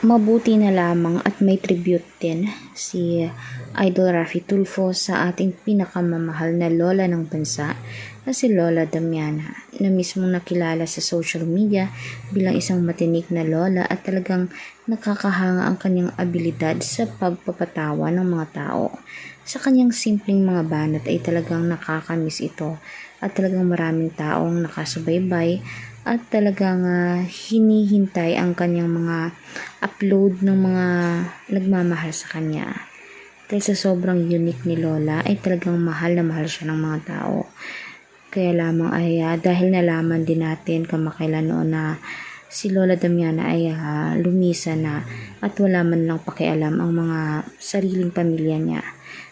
Mabuti na lamang at may tribute din si Idol Raffy Tulfo sa ating pinakamamahal na lola ng bansa na si Lola Damiana, na mismong nakilala sa social media bilang isang matinik na lola at talagang nakakahanga ang kanyang abilidad sa pagpapatawa ng mga tao. Sa kanyang simpleng mga banat ay talagang nakakamiss ito at talagang maraming taong nakasubaybay at talagang hinihintay ang kanyang mga upload ng mga nagmamahal sa kanya. Dahil sa sobrang unique ni Lola ay talagang mahal na mahal siya ng mga tao. Kaya lamang ay dahil nalaman din natin kamakailan noon na si Lola Damiana ay lumisa na at wala man lang pakialam ang mga sariling pamilya niya.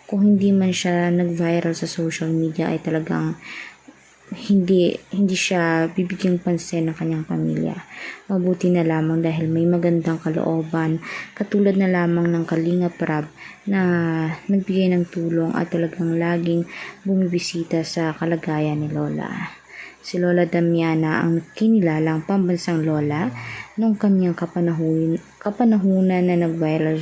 Kung hindi man siya nag-viral sa social media ay talagang hindi siya bibigyang pansin ng kanyang pamilya. Mabuti na lamang dahil may magandang kalooban, katulad na lamang ng Kalingap Rab na nagbigay ng tulong at talagang laging bumibisita sa kalagayan ni Lola. Si Lola Damiana ang kinilalang pambansang lola nung kanyang kapanahunan na nag-viral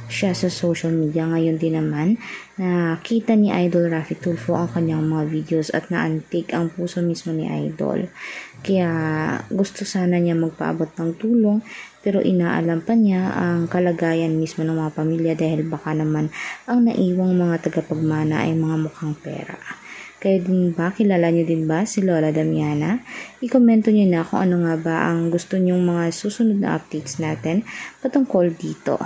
siya sa social media. Ngayon din naman, nakita ni Idol Raffy Tulfo ang kanyang mga videos at naantig ang puso mismo ni Idol. Kaya gusto sana niya magpaabot ng tulong pero inaalam pa niya ang kalagayan mismo ng mga pamilya dahil baka naman ang naiwang mga tagapagmana ay mga mukhang pera. Kayo din ba? Kilala niyo din ba si Lola Damiana? I-komento niyo na kung ano nga ba ang gusto niyong mga susunod na updates natin patungkol dito.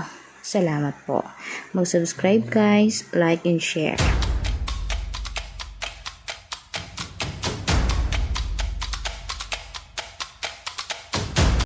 Salamat po. Mag-subscribe guys, like and share.